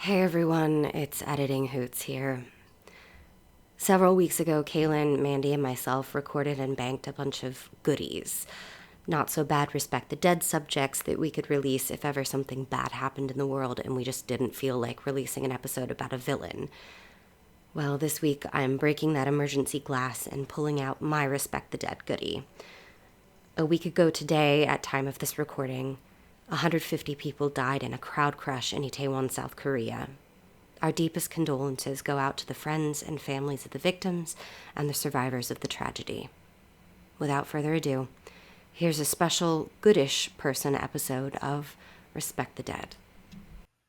Hey everyone, it's Editing Hoots here. Several weeks ago, Kaylin, Mandy, and myself recorded and banked a bunch of goodies. Not so bad Respect the Dead subjects that we could release if ever something bad happened in the world and we just didn't feel like releasing an episode about a villain. Well, this week I'm breaking that emergency glass and pulling out my Respect the Dead goodie. A week ago today, at time of this recording, 150 people died in a crowd crush in Itaewon, South Korea. Our deepest condolences go out to the friends and families of the victims and the survivors of the tragedy. Without further ado, here's a special goodish person episode of Respect the Dead.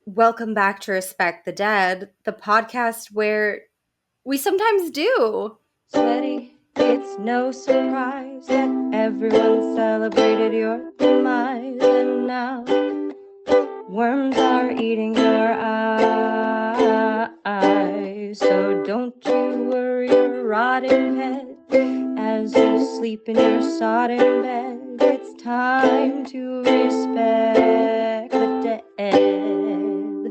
Welcome back to Respect the Dead, the podcast where we sometimes do. Sweaty, it's no surprise that everyone celebrated your demise, and now worms are eating your eyes. So don't you worry your rotting head as you sleep in your sodden bed. It's time to respect the dead.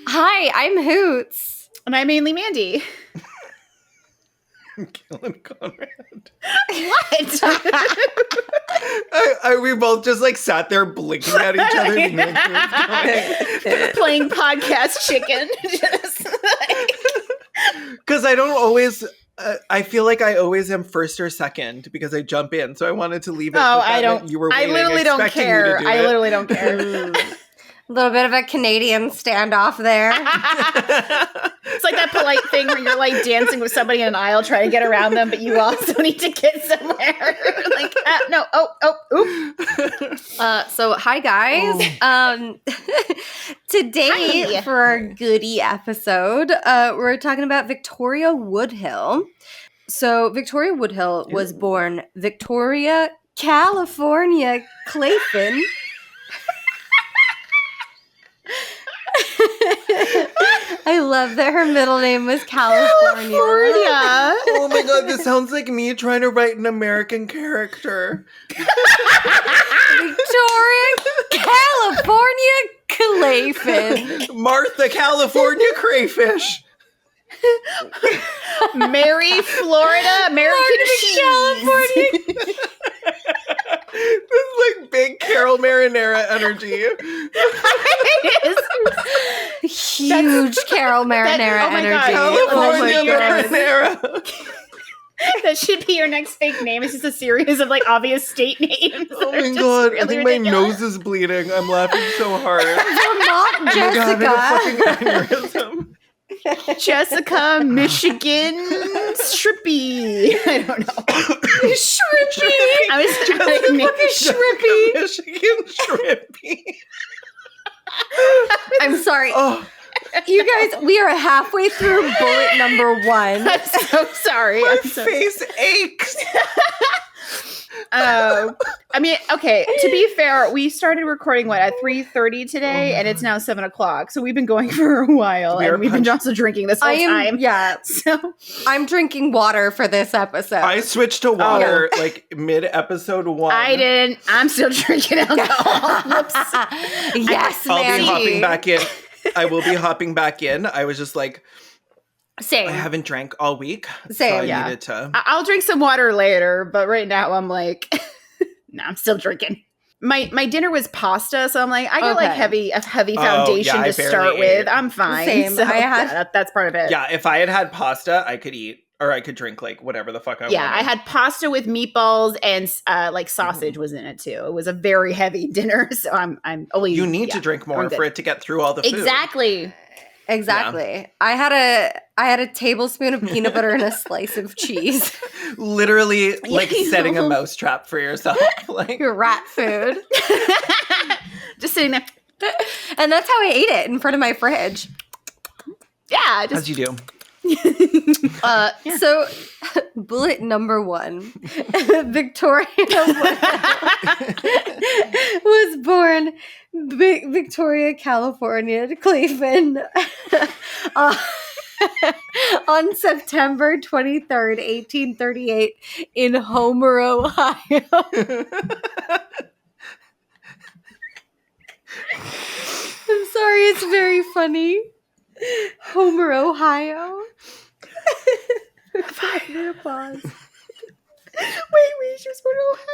Hi, I'm Hoots. And I'm mainly Mandy. I'm killing Conrad. What? We both just like sat there blinking at each other. Playing podcast chicken. Because I don't always, I feel like I always am first or second because I jump in. So I wanted to leave it. Oh, I don't. You were I literally don't care. I literally don't care. A little bit of a Canadian standoff there. It's like that polite thing where you're like dancing with somebody in an aisle trying to get around them, but you also need to get somewhere. Like, no, oop. So hi guys. Today Hi. for our goodie episode, we're talking about Victoria Woodhull. So Victoria Woodhull was born Victoria, California, Clayton. I love that her middle name was California. Oh my god, this sounds like me trying to write an American character. Victoria, California, Clayton. Martha, California crayfish. Mary, Florida, American cheese. California. This is like big Carol Marinara energy. It is. Huge Carol Marinara oh my energy. God. California Oh my God. Marinara. That should be your next fake name. It's just a series of like obvious state names. Oh my god, I think my nose is bleeding. I'm laughing so hard. Vermont Jessica. I had a fucking aneurysm. Jessica, Michigan, Shrippy. I don't know. Shrimpy. I was Shrimpy. Michigan Shrimpy. I'm sorry. Oh, You guys, we are halfway through bullet number 1. I'm so sorry. my face aches. I mean, okay, to be fair, we started recording, at 3:30 today, and it's now 7 o'clock, so we've been going for a while, We are and we've been also drinking this whole time. Yeah, So, I'm drinking water for this episode. I switched to water like mid-episode 1. I didn't. I'm still drinking alcohol. Whoops. Yes, I'll Mandy. be hopping back in. I will be hopping back in. I was just like, Same. I haven't drank all week. Same, so I yeah. needed to. I'll drink some water later, but right now I'm like, no, I'm still drinking. My dinner was pasta, so I'm like, I got like a heavy foundation I to barely start with. ate. I'm fine. Same. So, I had- yeah, that's part of it. Yeah, if I had pasta, I could eat. Or I could drink like whatever the fuck I Yeah, wanted. I had pasta with meatballs and like sausage was in it too. It was a very heavy dinner, so I'm only. You need to drink more I'm good. for it to get through all the food. Exactly. Exactly. I had a tablespoon of peanut butter and a slice of cheese. Literally like You setting a know. mousetrap for yourself. Like Your rat food. Just sitting there. And that's how I ate it, in front of my fridge. Yeah, just as you do. So, bullet number 1. Victoria was born Victoria, California, Cleveland, on September 23rd, 1838, in Homer, Ohio. I'm sorry, it's very funny. Homer, Ohio. Pause. Wait, she was born in Ohio.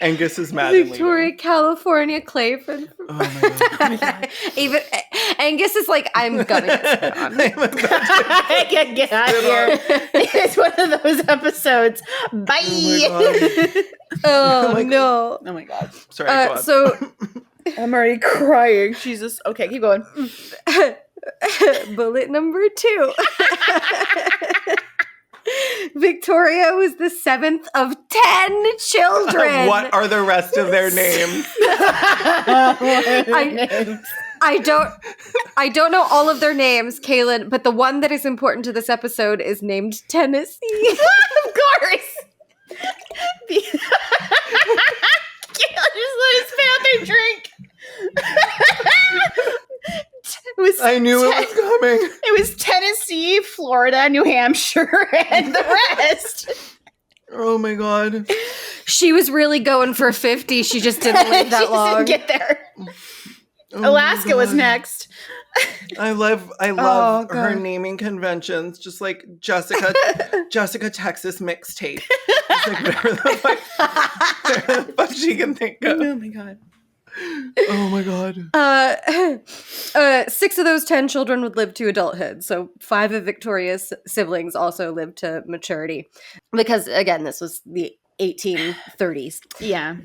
Angus is mad and Victoria, leaving. California, Clayton. Oh my god. Even Angus is like, I'm gonna get spit on. I can get out of here. It's one of those episodes. Bye. Oh no. Oh my god. Sorry, go on. So I'm already crying. Jesus. Okay, keep going. bullet number 2. Victoria was the 7th of 10 children. What are the rest of their names? I don't know all of their names, Kaylin, but the one that is important to this episode is named Tennessee. Of course. Kayla just let his family drink. I knew it was coming. It was Tennessee, Florida, New Hampshire, and the rest. Oh my god. She was really going for 50. She just didn't live that She long. didn't get there. Oh Alaska my was God. next. I love Oh, her God. naming conventions, just like Jessica Texas mixtape. It's like whatever the fuck she can think of. Oh my god. Oh my god. 6 of those 10 children would live to adulthood. So 5 of Victoria's siblings also lived to maturity. Because, again, this was the 1830s. Yeah.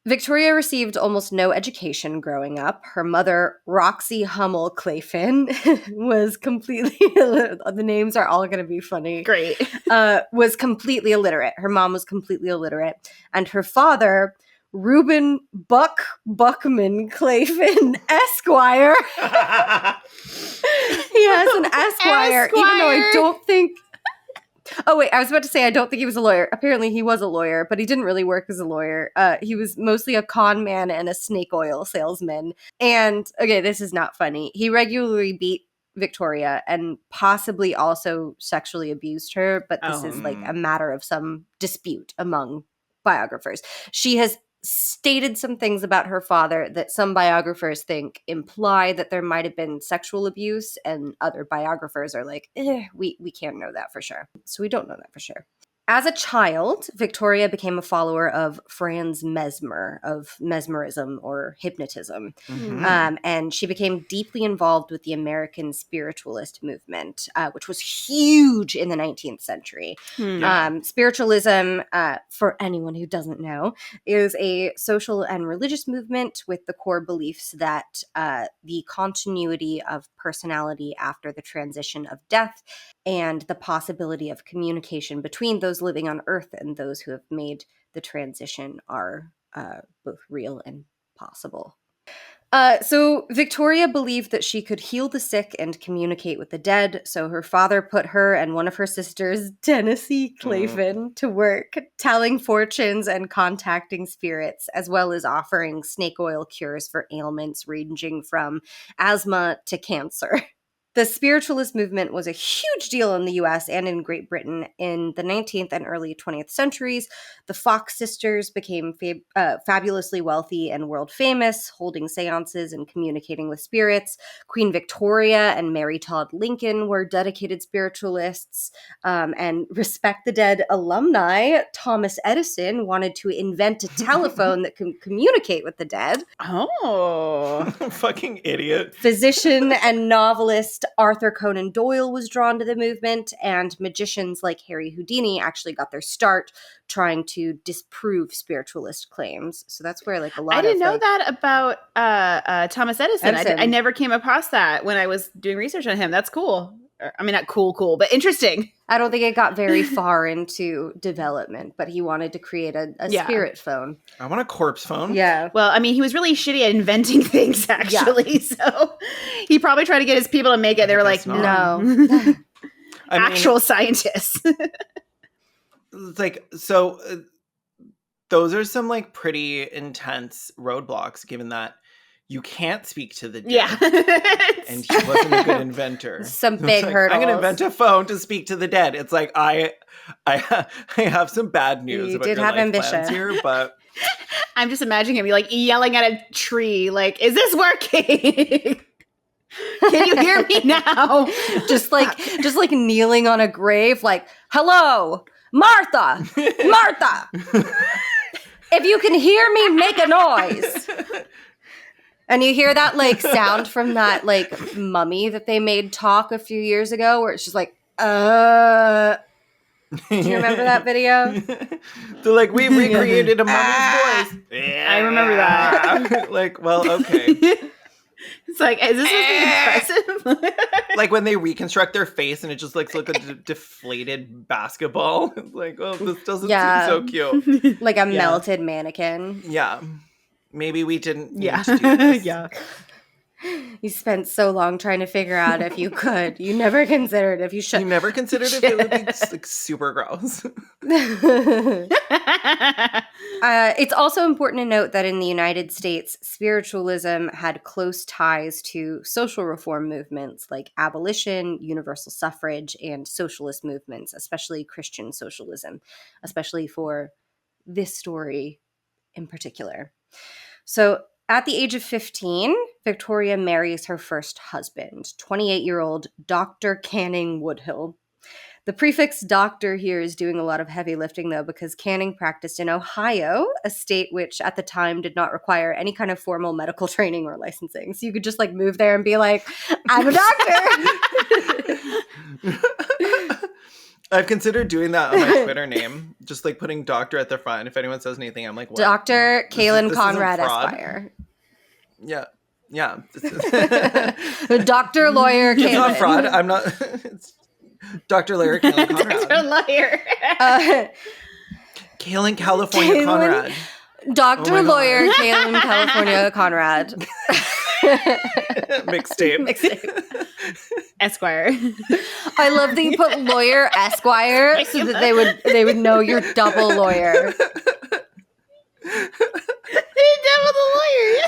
Victoria received almost no education growing up. Her mother, Roxy Hummel Clayfin, was completely the names are all going to be funny. Great. Was completely illiterate. Her mom was completely illiterate. And her father, Reuben Buckman Clayfin Esquire. He has an Esquire, even though I don't think... Oh, wait, I was about to say I don't think he was a lawyer. Apparently he was a lawyer, but he didn't really work as a lawyer. He was mostly a con man and a snake oil salesman. And, okay, this is not funny. He regularly beat Victoria and possibly also sexually abused her, but this is like a matter of some dispute among biographers. She has stated some things about her father that some biographers think imply that there might have been sexual abuse, and other biographers are like, we can't know that for sure. So we don't know that for sure. As a child, Victoria became a follower of Franz Mesmer, of mesmerism or hypnotism. Mhm. And she became deeply involved with the American spiritualist movement, which was huge in the 19th century. Spiritualism, for anyone who doesn't know, is a social and religious movement with the core beliefs that the continuity of personality after the transition of death and the possibility of communication between those living on Earth and those who have made the transition are both real and possible. So Victoria believed that she could heal the sick and communicate with the dead, so her father put her and one of her sisters, Tennessee Clayfin, to work, telling fortunes and contacting spirits, as well as offering snake oil cures for ailments ranging from asthma to cancer. The spiritualist movement was a huge deal in the US and in Great Britain in the 19th and early 20th centuries. The Fox sisters became fabulously wealthy and world famous, holding seances and communicating with spirits. Queen Victoria and Mary Todd Lincoln were dedicated spiritualists. And Respect the Dead alumni Thomas Edison wanted to invent a telephone that can communicate with the dead. Oh. Fucking idiot. Physician and novelist Arthur Conan Doyle was drawn to the movement, and magicians like Harry Houdini actually got their start trying to disprove spiritualist claims. So that's where like a lot I didn't know like, that about Thomas Edison. Edison. I never came across that when I was doing research on him. That's cool. I mean, not cool, but interesting. I don't think it got very far into development, but he wanted to create a spirit phone. I want a corpse phone. Yeah. Well, I mean, he was really shitty at inventing things, actually. So he probably tried to get his people to make it. They were like, guess no. I mean, Actual scientists. it's like, so those are some like pretty intense roadblocks, given that you can't speak to the dead. Yeah. And he wasn't a good inventor. Some It's big like, hurdles. I'm going to invent a phone to speak to the dead. It's like, I have some bad news You about did your have life ambition. plans here, but I'm just imagining him like yelling at a tree, like, "Is this working? Can you hear me now?" just like kneeling on a grave, like, "Hello, Martha, Martha. If you can hear me, make a noise." And you hear that like sound from that like mummy that they made talk a few years ago, where it's just like, Do you remember that video? They're like, we recreated a mummy's voice. I remember that. Like, well, okay. It's like, is this supposed to be impressive? Like when they reconstruct their face and it just looks like a deflated basketball. It's like, oh, this doesn't seem so cute. Like a melted mannequin. Yeah. Maybe we didn't need Yeah. to do this. Yeah. You spent so long trying to figure out if you could. You never considered if you should. You never considered if it would be just, like super gross. It's also important to note that in the United States, spiritualism had close ties to social reform movements like abolition, universal suffrage, and socialist movements, especially Christian socialism, especially for this story in particular. So at the age of 15, Victoria marries her first husband, 28-year-old Dr. Canning Woodhull. The prefix doctor here is doing a lot of heavy lifting, though, because Canning practiced in Ohio, a state which at the time did not require any kind of formal medical training or licensing. So you could just like move there and be like, "I'm a doctor." I've considered doing that on my Twitter name, just like putting doctor at the front. If anyone says anything, I'm like, what? Dr. Kaylin this Conrad isn't fraud? Esquire. Yeah. Yeah. Dr. Lawyer Kaylin. It's not fraud. I'm not. It's Dr. Lawyer Kaylin Conrad. Dr. Lawyer. Kaylin California Conrad. Dr. Oh Lawyer Kaylin California Conrad. Mixtape. Esquire. I love that you put Lawyer Esquire so that they would know you're double lawyer. Double the lawyer.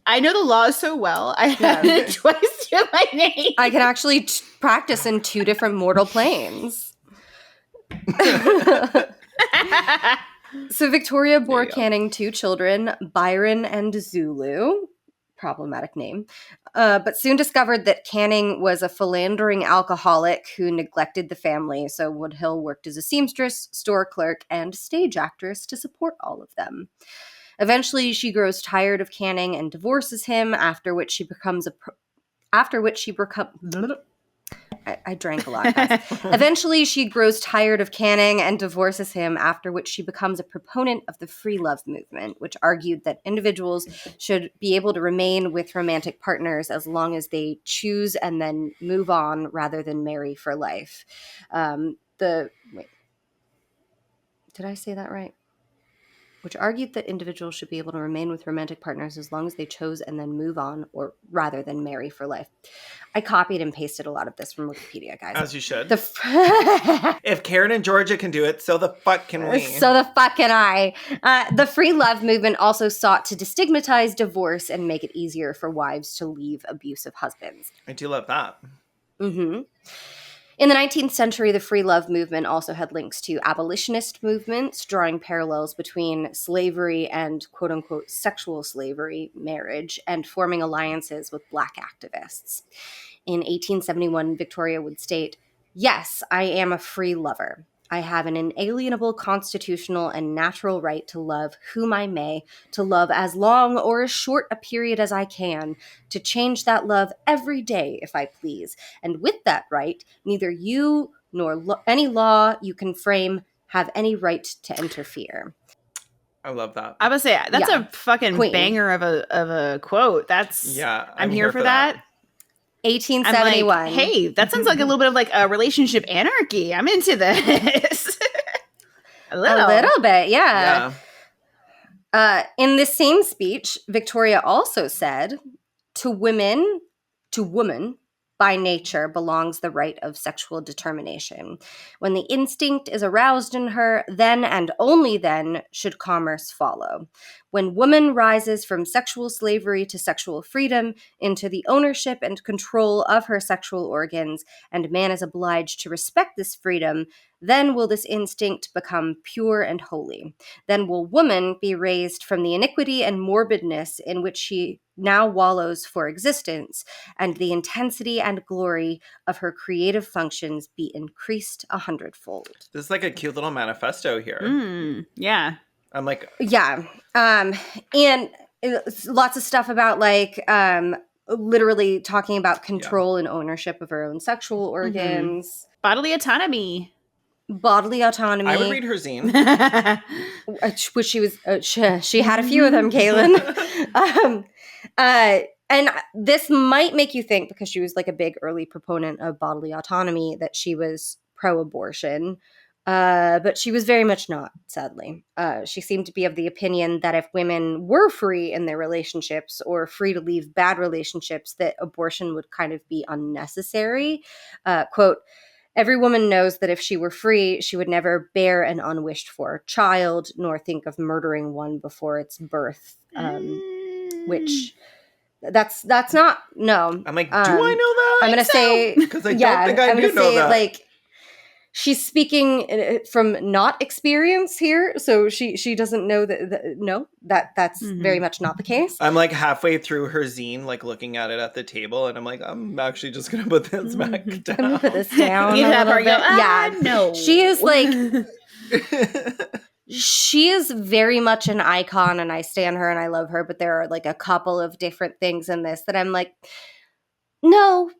I know the law so well. I had it twice to my name. I can actually practice in 2 different mortal planes. So Victoria bore Canning 2 children, Byron and Zulu. Problematic name. But soon discovered that Canning was a philandering alcoholic who neglected the family, so Woodhull worked as a seamstress, store clerk, and stage actress to support all of them. Eventually, she grows tired of Canning and divorces him, after which she becomes I drank a lot, guys. Eventually, she grows tired of Canning and divorces him, after which she becomes a proponent of the free love movement, which argued that individuals should be able to remain with romantic partners as long as they choose and then move on rather than marry for life. Did I say that right? Which argued that individuals should be able to remain with romantic partners as long as they chose and then move on, or rather than marry for life. I copied and pasted a lot of this from Wikipedia, guys. As you should. If Karen and Georgia can do it, so the fuck can we. So the fuck can I. The free love movement also sought to destigmatize divorce and make it easier for wives to leave abusive husbands. I do love that. Mm-hmm. In the 19th century, the free love movement also had links to abolitionist movements, drawing parallels between slavery and quote-unquote sexual slavery, marriage, and forming alliances with Black activists. In 1871, Victoria would state, "Yes, I am a free lover. I have an inalienable constitutional and natural right to love whom I may, to love as long or as short a period as I can, to change that love every day if I please. And with that right, neither you nor any law you can frame have any right to interfere." I love that. I would say that's a fucking Queen. banger of a quote. That's I'm here for that. 1871. I'm like, hey, that sounds like a little bit of like a relationship anarchy. I'm into this. a little bit, yeah. In this same speech, Victoria also said, to woman by nature belongs the right of sexual determination. When the instinct is aroused in her, then and only then should commerce follow. When woman rises from sexual slavery to sexual freedom into the ownership and control of her sexual organs, and man is obliged to respect this freedom, Then will this instinct become pure and holy. Then will woman be raised from the iniquity and morbidness in which she now wallows for existence, and the intensity and glory of her creative functions be increased 100-fold. This is like a cute little manifesto here. Yeah. I'm like, Yeah. And lots of stuff about like literally talking about control and ownership of her own sexual organs, Bodily autonomy. bodily autonomy. I would read her zine. Which she was, she had a few of them, Kaylin. And this might make you think, because she was like a big early proponent of bodily autonomy, that she was pro-abortion. But she was very much not, sadly. She seemed to be of the opinion that if women were free in their relationships or free to leave bad relationships, that abortion would kind of be unnecessary. Quote, every woman knows that if she were free, she would never bear an unwished-for child, nor think of murdering one before its birth. Which, that's not, no. I'm like, do I know that? I'm going to say, because I don't think I do know that. Like, she's speaking from not experience here, so she doesn't know that's very much not the case. I'm like halfway through her zine, like looking at it at the table, and I'm like, I'm actually just gonna put this back down. I'm gonna put this down. No. She is like, she is very much an icon, and I stan her and I love her. But there are like a couple of different things in this that I'm like, no.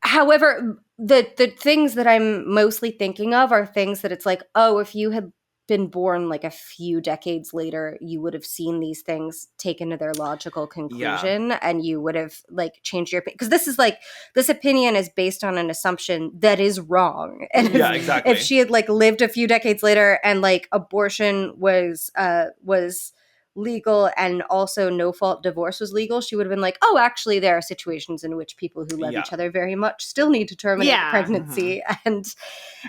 However, the things that I'm mostly thinking of are things that it's like, oh, if you had been born like a few decades later, you would have seen these things taken to their logical conclusion, and you would have like changed your opinion. Because this is like, this opinion is based on an assumption that is wrong. And exactly. If she had like lived a few decades later and like abortion was legal and also no-fault divorce was legal, she would have been like, oh, actually there are situations in which people who love each other very much still need to terminate pregnancy. And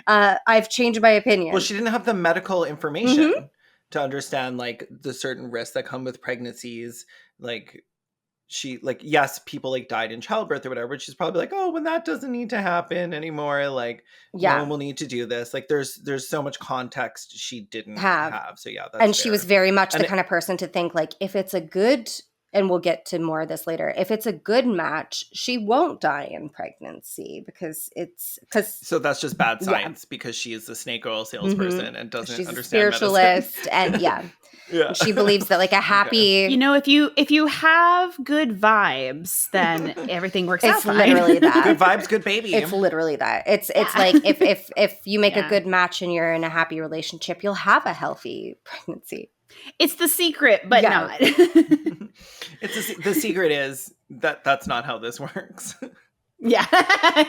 I've changed my opinion. Well, she didn't have the medical information to understand like the certain risks that come with pregnancies. Like she, like, yes, people like died in childbirth or whatever, but she's probably like, oh, when that doesn't need to happen anymore, like no one will need to do this. Like there's so much context she didn't have. So yeah, that's and fair. She was very much the kind of person to think like, if it's a good, and we'll get to more of this later, if it's a good match, she won't die in pregnancy because so that's just bad science because she is a snake oil salesperson and doesn't she's understand a spiritualist medicine. And she believes that like a happy, you know, if you have good vibes, then everything works out fine. It's literally that. Good vibes, good baby. It's literally that. It's like if you make a good match and you're in a happy relationship, you'll have a healthy pregnancy. It's the secret, but not. The secret is that's not how this works. Yeah,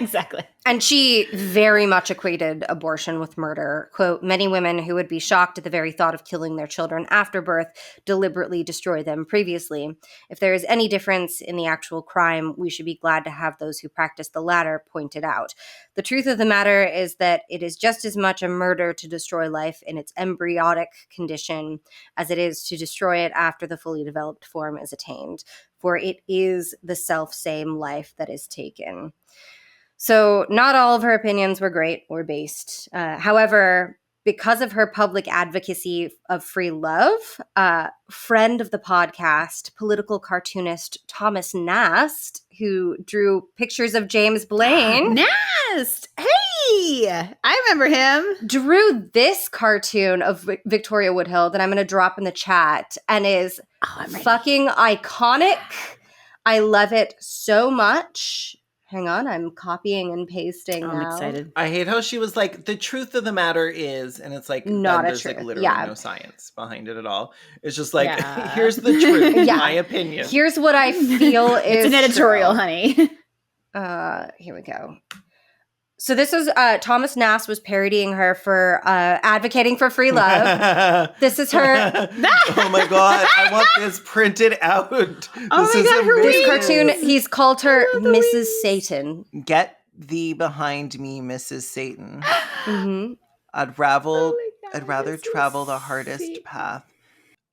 exactly. And she very much equated abortion with murder. Quote, many women who would be shocked at the very thought of killing their children after birth deliberately destroy them previously. If there is any difference in the actual crime, we should be glad to have those who practice the latter pointed out. The truth of the matter is that it is just as much a murder to destroy life in its embryonic condition as it is to destroy it after the fully developed form is attained. For it is the self-same life that is taken. So not all of her opinions were great or based. However, because of her public advocacy of free love, friend of the podcast, political cartoonist Thomas Nast, who drew pictures of James Blaine. Nast! Hey! I remember him. Drew this cartoon of Victoria Woodhull that I'm going to drop in the chat and is fucking iconic. I love it so much. Hang on, I'm copying and pasting now. I'm excited. I hate how she was like, the truth of the matter is, and it's like, not there's truth. Like literally no science behind it at all. It's just like, here's the truth, my opinion. Here's what I feel is it's an editorial, honey. Here we go. So this was Thomas Nast was parodying her for advocating for free love. This is her. Oh my god! I want this printed out. This cartoon. He's called her Mrs. Satan. Get thee behind me, Mrs. Satan. Mm-hmm. I'd rather travel the hardest path.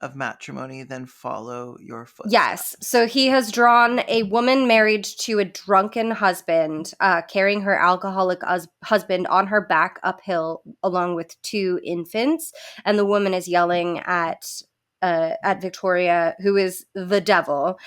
of matrimony then follow your footsteps. Yes. So he has drawn a woman married to a drunken husband, carrying her alcoholic husband on her back uphill along with 2 infants. And the woman is yelling at Victoria, who is the devil.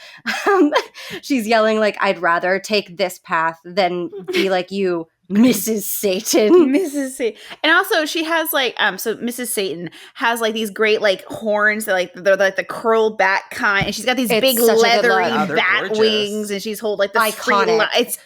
She's yelling like, I'd rather take this path than be like you, Mrs. Satan. Mrs. Satan. And also she has like so Mrs. Satan has like these great like horns that like they're like the curl back kind, and she's got these It's big such a good leathery look. Oh, they're bat gorgeous. wings, and she's holding like the Iconic. It's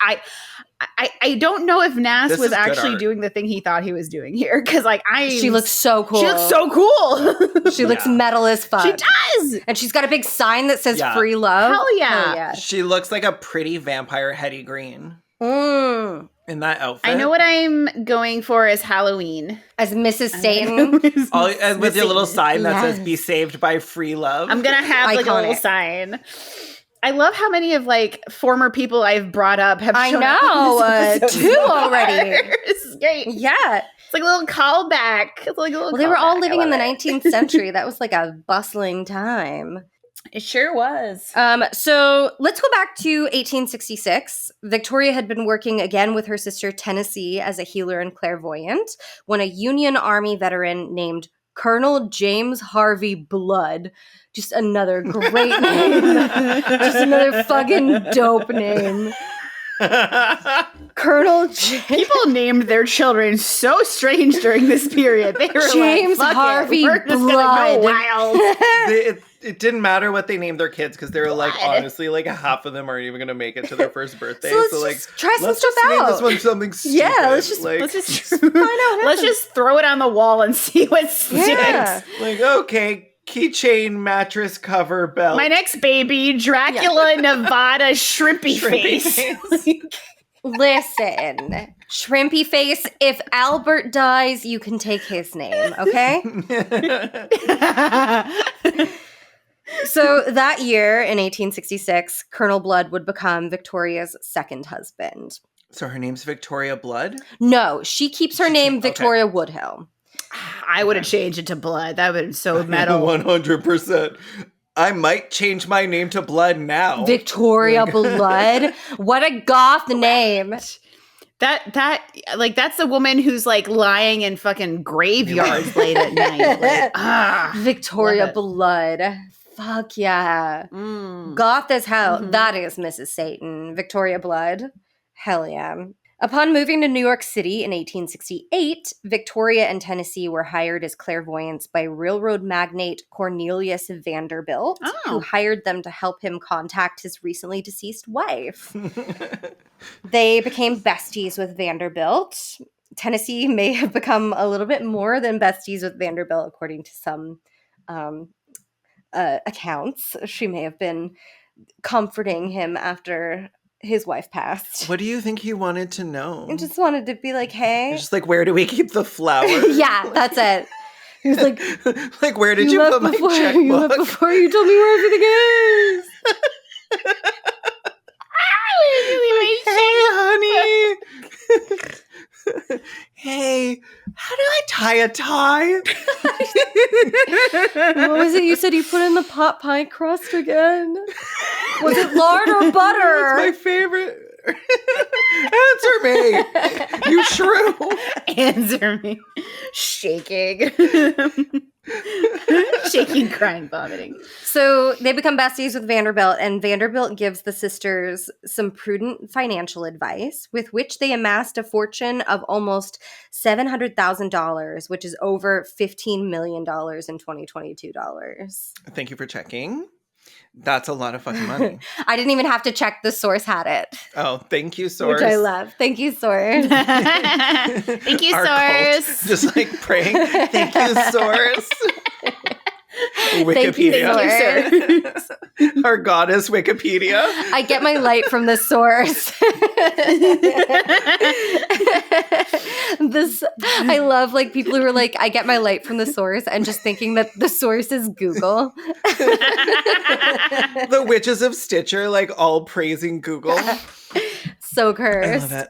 I don't know if Nas This was is good actually art. doing the thing he thought he was doing here, because like She looks so cool. She looks so cool. She looks Yeah. metal as fuck. She does. And she's got a big sign that says Yeah. free love. Hell yeah. yeah. She looks like a pretty vampire Hetty Green Mm. in that outfit. I know what I'm going for as Halloween. As Mrs. Satan. All, and with your little sign that says Yes. "Be saved by free love." I'm gonna have like a little Iconic. sign. I love how many of like former people I've brought up have I shown up know, in this episode 2 so far. already. This is great. Yeah. It's like a little callback. It's like a little Well, they were all callback. living I in the love it. 19th century. That was like a bustling time. It sure was. So let's go back to 1866. Victoria had been working again with her sister Tennessee as a healer and clairvoyant when a Union Army veteran named Colonel James Harvey Blood, just another great name, just another fucking dope name. Colonel People named their children so strange during this period. They were James like, "Fuck Harvey it. We're just Blood." gonna go wild. It didn't matter what they named their kids because they were like, Blood. honestly, like half of them aren't even going to make it to their first birthday. So let's so like, just try some let's stuff just name out. this one something stupid. Yeah, let's just like, find out what Let's happens. just throw it on the wall and see what sticks. Yeah. like okay, keychain, mattress cover, belt. My next baby, Dracula Nevada Shrimpy Shrimpy Face. Listen, Shrimpy Face, if Albert dies, you can take his name, okay? So that year, in 1866, Colonel Blood would become Victoria's second husband. So her name's Victoria Blood. No, she keeps her name Okay. Victoria Woodhull. I would have changed it to Blood. That would have been so metal. 100%. I might change my name to Blood now. Victoria Blood? What a goth name. That's the woman who's like lying in fucking graveyards late at night. Like, Victoria love it. Blood. Fuck yeah. Goth as hell. Mhm. That is Mrs. Satan. Victoria Blood. Hell yeah. Upon moving to New York City in 1868, Victoria and Tennessee were hired as clairvoyants by railroad magnate Cornelius Vanderbilt, Oh. who hired them to help him contact his recently deceased wife. They became besties with Vanderbilt. Tennessee may have become a little bit more than besties with Vanderbilt, according to some accounts. She may have been comforting him after his wife passed. What do you think he wanted to know? I just wanted to be like, hey. It's just like, where do we keep the flowers? Yeah, that's it. He was like, like, where did you left put my before, checkbook? you left before you told me where everything is. Hey, honey. Hey, how do I tie a tie? What was it you said you put in the pot pie crust again? Was it lard or That's butter? my favorite. Answer me, you shrew. answer me. Shaking. Shaking, crying, vomiting. So they become besties with Vanderbilt, and Vanderbilt gives the sisters some prudent financial advice, with which they amassed a fortune of almost $700,000, which is over $15 million in 2022 dollars. Thank you for checking. That's a lot of fucking money. I didn't even have to check. The source had it, Oh, thank you, source. which I love. Thank you, source. Thank you, Our cult, source. just like praying. Thank you, source. Thank you, Wikipedia. source. Our goddess Wikipedia. I get my light from the source. I love like people who are like, I get my light from the source, and just thinking that the source is Google. The witches of Stitcher, like all praising Google. So cursed. I love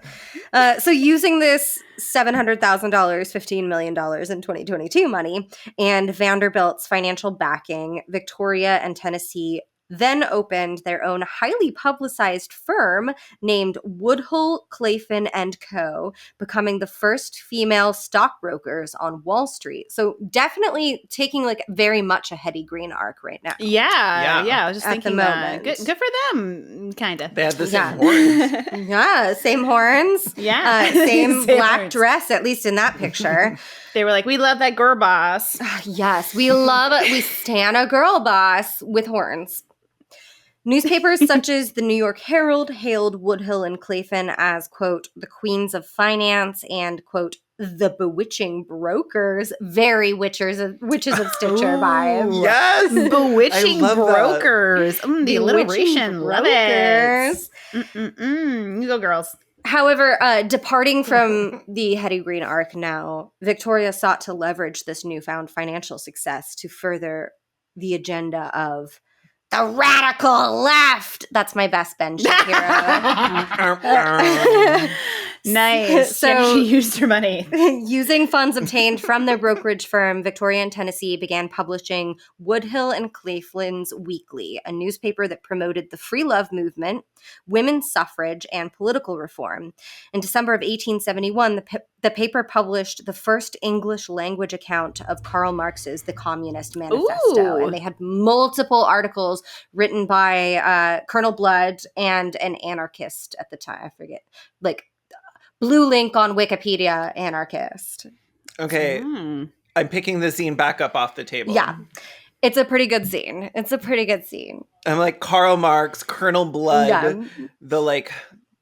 it. So using this $700,000, $15 million in 2022 money, and Vanderbilt's financial backing, Victoria and Tennessee then opened their own highly publicized firm named Woodhull, Claflin & Co., becoming the first female stockbrokers on Wall Street. So definitely taking like very much a Hetty Green arc right now. Yeah. I was just At thinking the that. moment. Good for them, kind of. They had the same Yeah. horns. Yeah, same horns. Yeah. Same Same black horns. dress, at least in that picture. They were like, we love that girl boss. Yes, we love it. We stan a girl boss with horns. Newspapers such as the New York Herald hailed Woodhull and Claflin as, quote, the queens of finance and, quote, the bewitching brokers. Very witches of Stitcher vibes. Yes. Bewitching I love that. brokers. The Bewitching alliteration. Love it. brokers. You go, girls. However, departing from the Hetty Green arc now, Victoria sought to leverage this newfound financial success to further the agenda of the radical left. That's my best Ben Shapiro. Nice. So- Yeah, she used her money. Using funds obtained from their brokerage firm, Victoria and Tennessee began publishing Woodhull and Claflin's Weekly, a newspaper that promoted the free love movement, women's suffrage, and political reform. In December of 1871, the paper published the first English language account of Karl Marx's The Communist Manifesto, Ooh. and they had multiple articles written by Colonel Blood and an anarchist at the time. I forget, like blue link on Wikipedia, anarchist. Okay, Mm. I'm picking the scene back up off the table. Yeah. It's a pretty good scene. I'm like Karl Marx, Colonel Blood, Yeah.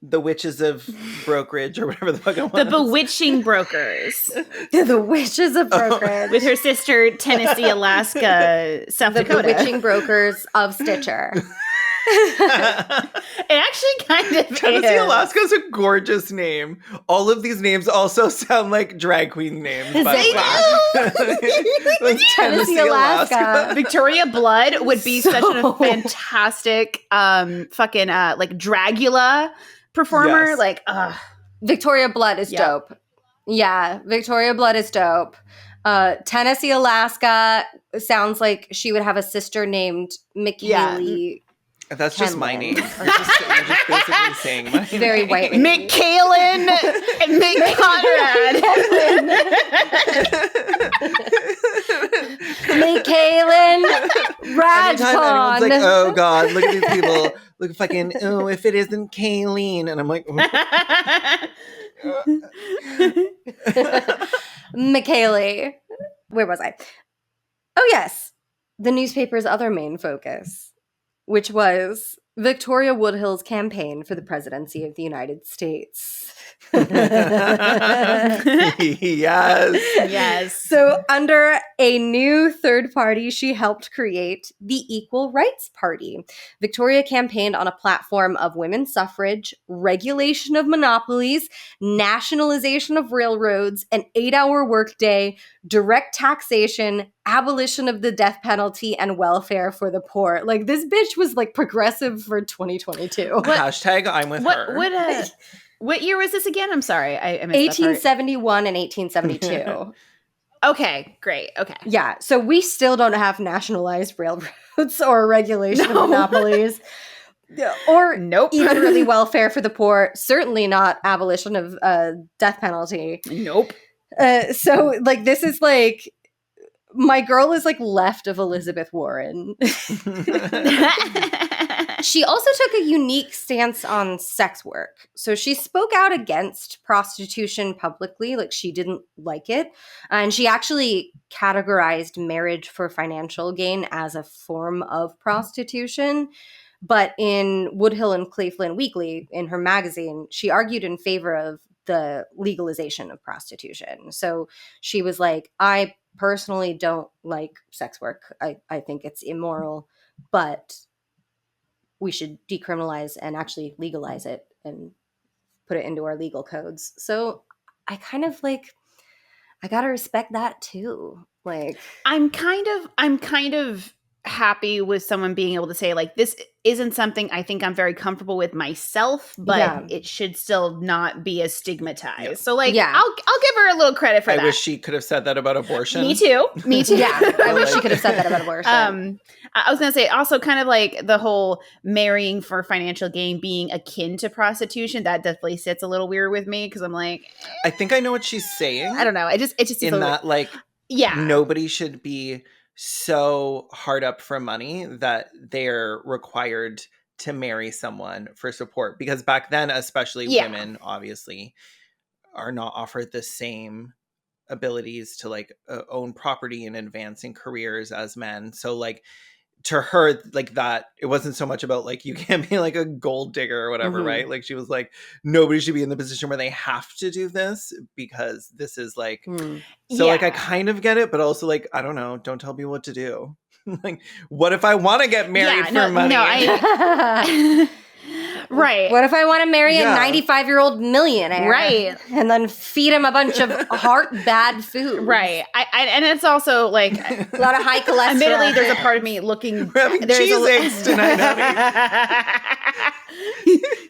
the witches of brokerage or whatever the fuck it was. The bewitching brokers The witches of brokerage. with her sister Tennessee, Alaska, South The Dakota. bewitching brokers of Stitcher. It actually kind of Tennessee, is. Alaska is a gorgeous name. All of these names also sound like drag queen names. by They the way. Like Tennessee, Alaska. Victoria Blood would be such So- a fantastic fucking like Dragula performer. Yes. Like Victoria Blood is Yep. dope. Yeah, Victoria Blood is dope. Tennessee, Alaska sounds like she would have a sister named McKaylee. That's just my name. Kenlin. You're just basically saying my name. Very white. Mick Kalin and Mick Conrad. Kaylin Anytime anyone's like, Radcon. oh god, look at these people. Look fucking, oh, if it isn't Kayleen. And I'm like, McKaylee. Where was I? Oh, yes. The newspaper's other main focus, which was Victoria Woodhull's campaign for the presidency of the United States. yes. Yes. So, under a new third party she helped create, the Equal Rights Party, Victoria campaigned on a platform of women's suffrage, regulation of monopolies, nationalization of railroads, an 8-hour workday, direct taxation, abolition of the death penalty, and welfare for the poor. Like, this bitch was like progressive for 2022. Hashtag I'm with her. What year was this again? I'm sorry, I missed that part. 1871 and 1872. Okay, great. Okay. Yeah, so we still don't have nationalized railroads or regulation No. of monopolies. Or Nope. even really welfare for the poor. Certainly not abolition of death penalty. Nope. So, like, this is like, my girl is like left of Elizabeth Warren. She also took a unique stance on sex work. So she spoke out against prostitution publicly, like she didn't like it. And she actually categorized marriage for financial gain as a form of prostitution. But in Woodhull and Claflin Weekly, in her magazine, she argued in favor of the legalization of prostitution. So she was like, I personally don't like sex work. I think it's immoral, but we should decriminalize and actually legalize it and put it into our legal codes. So I kind of like, I gotta respect that too. Like, I'm kind of happy with someone being able to say, like, this isn't something I think I'm very comfortable with myself, but it should still not be as stigmatized. Yeah. So, like, I'll give her a little credit for that. I wish she could have said that about abortion. Me too. Yeah, I wish she could have said that about abortion. I was going to say also kind of like the whole marrying for financial gain being akin to prostitution. That definitely sits a little weird with me because I'm like, I think I know what she's saying. I don't know. It just in that like, yeah, nobody should be so hard up for money that they're required to marry someone for support, because back then, especially women obviously are not offered the same abilities to like own property and advance in careers as men. So like to her, like that, it wasn't so much about like, you can't be like a gold digger or whatever, right? Like she was like, nobody should be in the position where they have to do this because this is like, so like I kind of get it, but also like, I don't know, don't tell me what to do. Like, what if I want to get married for money? Right. What if I want to marry a 95-year-old millionaire? Right. And then feed him a bunch of bad food. Right. And it's also like a lot of high cholesterol. Admittedly, there's a part of me looking. We're having cheese eggs tonight, honey.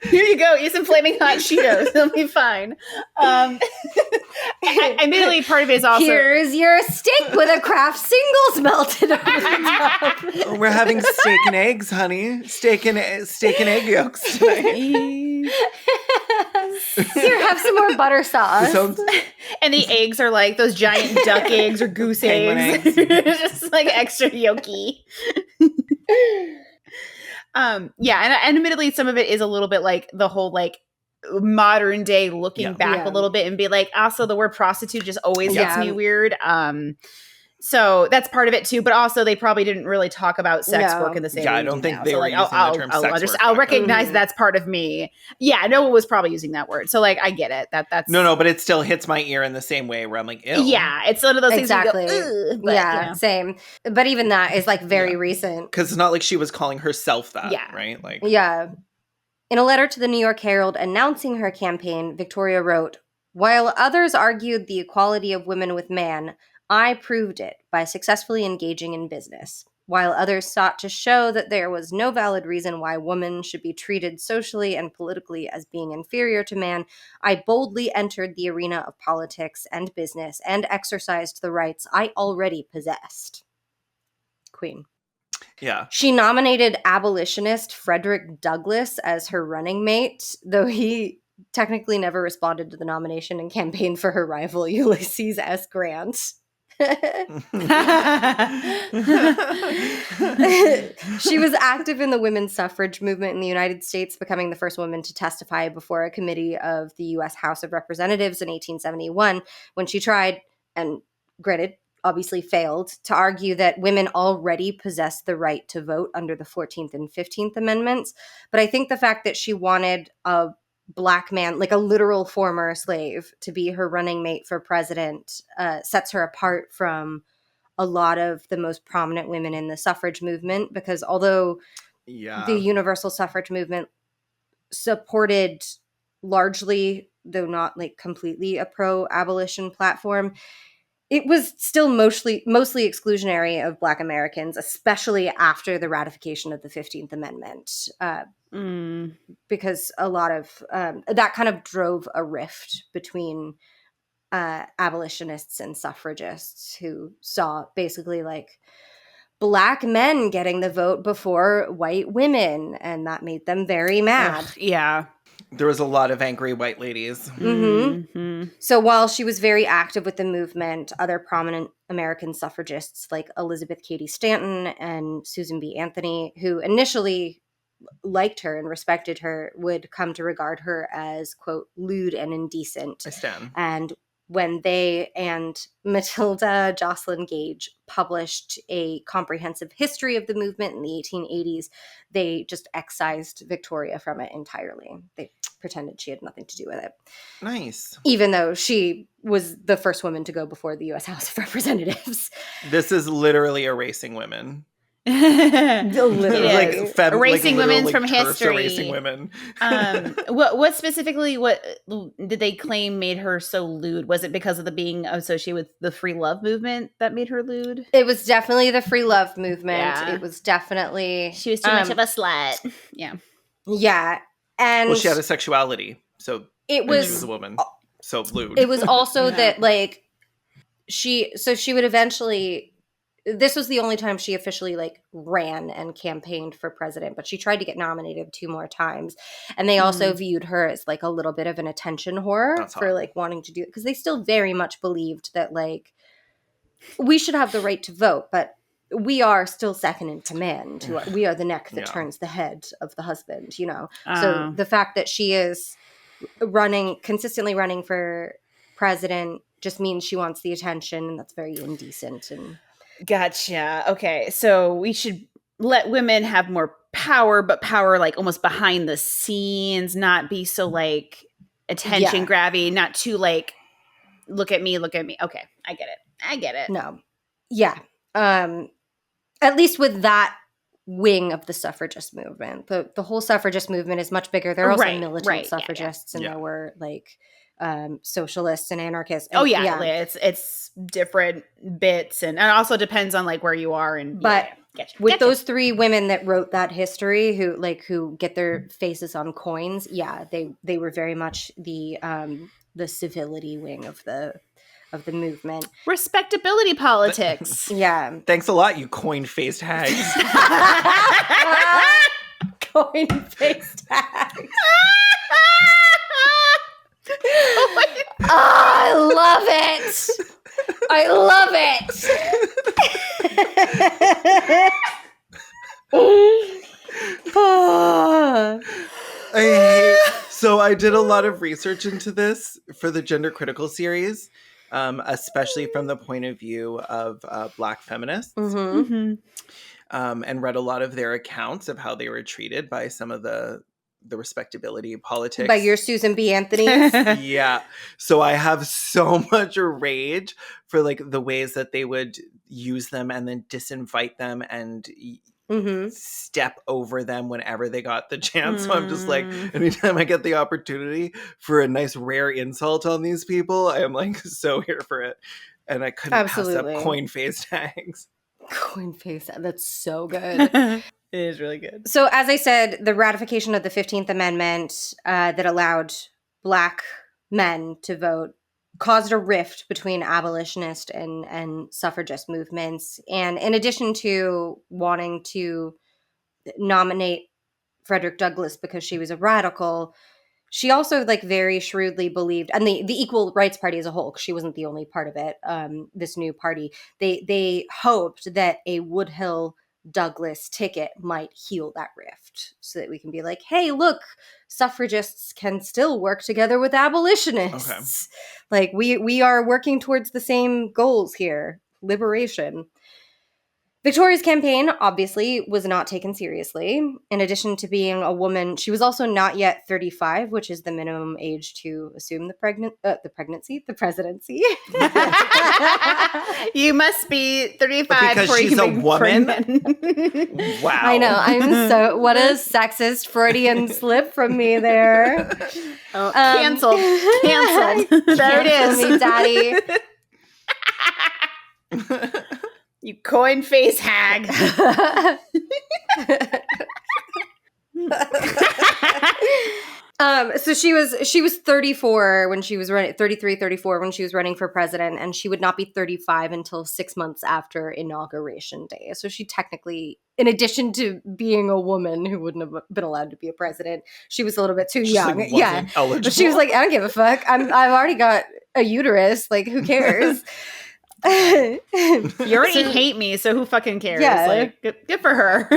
Here you go. Eat some flaming hot Cheetos. It'll be fine. Admittedly, part of it is also. Here's your steak with a Kraft Singles melted over the top. We're having steak and eggs, honey. Steak and egg yolks tonight. Here, have some more butter sauce. And the eggs are like those giant duck eggs or goose eggs. Just like extra yolky. Yeah, and admittedly, some of it is a little bit like the whole like modern day looking back a little bit and be like, also the word prostitute just always gets me weird. So that's part of it too, but also they probably didn't really talk about sex work in the same way. I don't think now. they so were like, using the term sex work. I'll recognize that's part of me. Yeah, no one was probably using that word. So like, I get it. That's no, but it still hits my ear in the same way where I'm like, ew. Yeah, it's one of those things. Exactly. Where you go, but, yeah, you know. same. But even that is like very recent. Because it's not like she was calling herself that, right? Like, yeah. In a letter to the New York Herald announcing her campaign, Victoria wrote, "While others argued the equality of women with man, I proved it by successfully engaging in business. While others sought to show that there was no valid reason why women should be treated socially and politically as being inferior to man, I boldly entered the arena of politics and business and exercised the rights I already possessed." Queen. Yeah. She nominated abolitionist Frederick Douglass as her running mate, though he technically never responded to the nomination and campaigned for her rival Ulysses S. Grant. She was active in the women's suffrage movement in the United States, becoming the first woman to testify before a committee of the U.S. House of Representatives in 1871 when she tried, and granted, obviously failed, to argue that women already possessed the right to vote under the 14th and 15th Amendments. But I think the fact that she wanted a Black man, like a literal former slave, to be her running mate for president sets her apart from a lot of the most prominent women in the suffrage movement, because although the universal suffrage movement supported largely, though not like completely, a pro-abolition platform, it was still mostly exclusionary of Black Americans, especially after the ratification of the 15th Amendment, because a lot of that kind of drove a rift between abolitionists and suffragists who saw basically like Black men getting the vote before white women, and that made them very mad. Yeah. There was a lot of angry white ladies. Mm-hmm. So while she was very active with the movement, other prominent American suffragists like Elizabeth Cady Stanton and Susan B. Anthony, who initially liked her and respected her, would come to regard her as, quote, lewd and indecent. I stand. And when they and Matilda Jocelyn Gage published a comprehensive history of the movement in the 1880s, they just excised Victoria from it entirely. They pretended she had nothing to do with it. Nice. Even though she was the first woman to go before the U.S. House of Representatives. This is literally erasing women. Literally. Like erasing women from TERFs history. Erasing women. What specifically? What did they claim made her so lewd? Was it because of the being associated with the free love movement that made her lewd? It was definitely the free love movement. Yeah. It was definitely she was too much of a slut. Yeah. Yeah, and well, she had a sexuality, so it was she was a woman. So lewd. It was also that like she would eventually. This was the only time she officially like ran and campaigned for president, but she tried to get nominated 2 more times. And they also viewed her as like a little bit of an attention whore for like wanting to do it, because they still very much believed that like we should have the right to vote, but we are still second in command. We are the neck that turns the head of the husband, you know? So the fact that she is consistently running for president just means she wants the attention, and that's very indecent. And gotcha. Okay, so we should let women have more power, but power like almost behind the scenes, not be so like attention grabby, not too like look at me. Okay, I get it. No. Yeah. At least with that wing of the suffragist movement. The whole suffragist movement is much bigger. There are also militant suffragists, and there were like socialists and anarchists. And, it's different bits, and it also depends on like where you are. And but with those 3 women that wrote that history, who get their faces on coins, they were very much the civility wing of the movement. Respectability politics. Yeah. Thanks a lot, you coin-faced hags. Coin-faced hags. I love it. I love it. So I did a lot of research into this for the Gender Critical series, especially from the point of view of Black feminists, and read a lot of their accounts of how they were treated by some of the respectability politics. By your Susan B. Anthony's? Yeah. So I have so much rage for like the ways that they would use them and then disinvite them and step over them whenever they got the chance. So I'm just like, anytime I get the opportunity for a nice rare insult on these people, I am like so here for it. And I couldn't pass up coin-faced hags. Coin-faced, that's so good. It is really good. So as I said, the ratification of the 15th Amendment that allowed Black men to vote caused a rift between abolitionist and suffragist movements. And in addition to wanting to nominate Frederick Douglass because she was a radical, she also like very shrewdly believed, and the Equal Rights Party as a whole, because she wasn't the only part of it, this new party, they hoped that a Woodhull Douglass ticket might heal that rift, so that we can be like, hey, look, suffragists can still work together with abolitionists. Like we are working towards the same goals here, liberation. Victoria's campaign obviously was not taken seriously. In addition to being a woman, she was also not yet 35, which is the minimum age to assume the presidency. You must be 35 because she's a woman. Wow. I know. I'm so what a sexist Freudian slip from me there. Canceled. There it is, me, daddy. You coin face hag. So she was 34 when she was running, 33, 34 when she was running for president, and she would not be 35 until 6 months after Inauguration Day. So she technically, in addition to being a woman who wouldn't have been allowed to be a president, she was a little bit too young. Like eligible. But she was like, I don't give a fuck. I've already got a uterus. Like, who cares? You already hate me, so who fucking cares? Yeah. Like, good for her.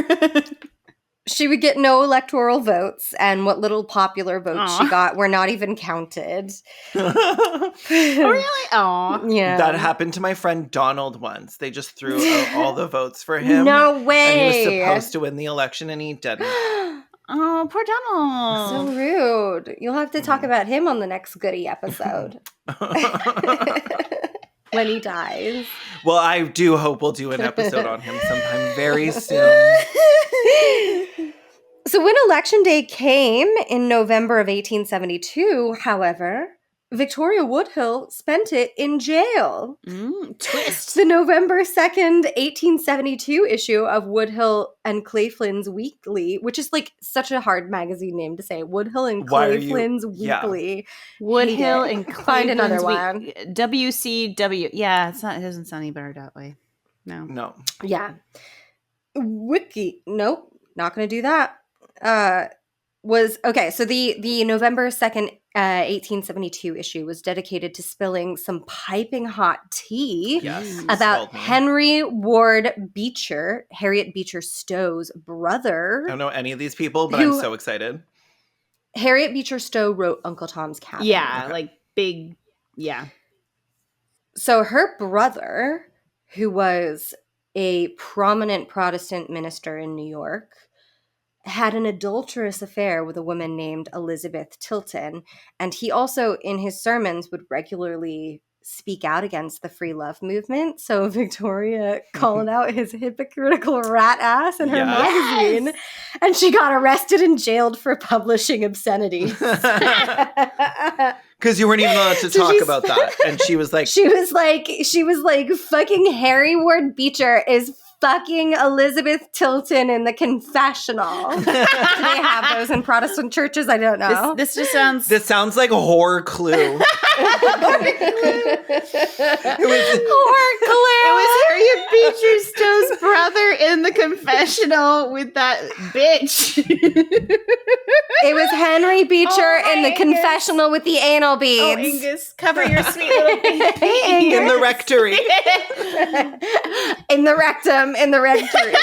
She would get no electoral votes, and what little popular votes she got were not even counted. Oh, really? Aw. Yeah. That happened to my friend Donald once. They just threw out all the votes for him. No way. And he was supposed to win the election, and he didn't. Oh, poor Donald. So rude. You'll have to talk about him on the next Goody episode. when he dies. Well, I do hope we'll do an episode on him sometime very soon. So when Election Day came in November of 1872, however, Victoria Woodhull spent it in jail. Twist. The November 2nd, 1872 issue of Woodhull and Claflin's Weekly, which is like such a hard magazine name to say. Woodhull and Claflin's Weekly. Woodhull and Find another Claflin's one. WCW. Yeah, it doesn't sound any better that way. No. Yeah. Wiki. Nope. Not going to do that. So the November 2nd, 1872 issue was dedicated to spilling some piping hot tea about Henry Ward Beecher, Harriet Beecher Stowe's brother. I don't know any of these people, but I'm so excited. Harriet Beecher Stowe wrote Uncle Tom's Cabin. Yeah, like big, yeah. So her brother, who was a prominent Protestant minister in New York, had an adulterous affair with a woman named Elizabeth Tilton, and he also, in his sermons, would regularly speak out against the free love movement. So Victoria called out his hypocritical rat ass in her magazine, and she got arrested and jailed for publishing obscenities. Because you weren't even allowed to talk about that. And she was like, fucking Harry Ward Beecher is fucking Elizabeth Tilton in the confessional. Do they have those in Protestant churches? I don't know. This just sounds... This sounds like a horror clue. It was Harriet Beecher Stowe's brother in the confessional with that bitch. It was Henry Beecher in the confessional with the anal beads. Oh, Angus, cover your sweet little baby. In the rectory. In the rectum. In the rectory.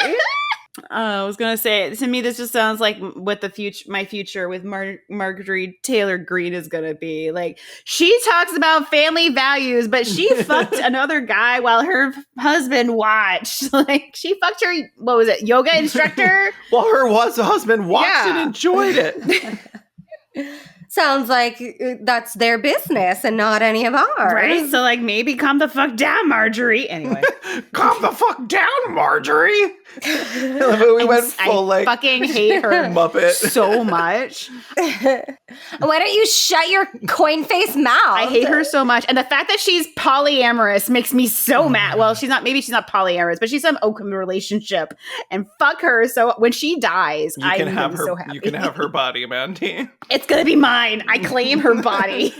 I was gonna say, to me, this just sounds like what my future with Marjorie Taylor Greene is gonna be. Like, she talks about family values, but she fucked another guy while her husband watched. Like, she fucked her, what was it, yoga instructor? While her husband watched and enjoyed it. Sounds like that's their business and not any of ours. Right? So, like, maybe calm the fuck down, Marjorie. Anyway. Calm the fuck down, Marjorie. We went full, I fucking hate her Muppet so much. Why don't you shut your coin face mouth? I hate her so much. And the fact that she's polyamorous makes me so mad. Well, maybe she's not polyamorous, but she's some open relationship. And fuck her. So when she dies, I'm going to be so happy. You can have her body, Mandy. It's going to be mine. I claim her body.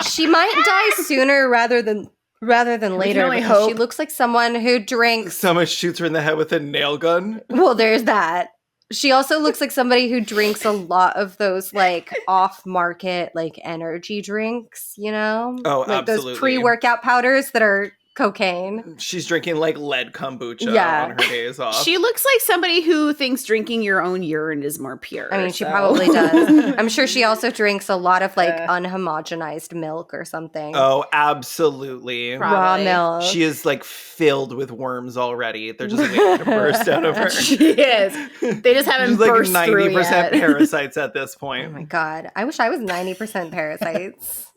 She might die sooner rather than later. Only hope. She looks like someone who drinks. Someone shoots her in the head with a nail gun. Well, there's that. She also looks like somebody who drinks a lot of those like off-market like energy drinks, you know? Oh, like absolutely. Those pre-workout powders that are cocaine. She's drinking like lead kombucha on her days off. She looks like somebody who thinks drinking your own urine is more pure. I mean, she probably does. I'm sure she also drinks a lot of like unhomogenized milk or something. Oh, absolutely. Raw milk. She is like filled with worms already. They're just waiting to burst out of her. She is. They just haven't burst like 90% parasites at this point. Oh my God. I wish I was 90% parasites.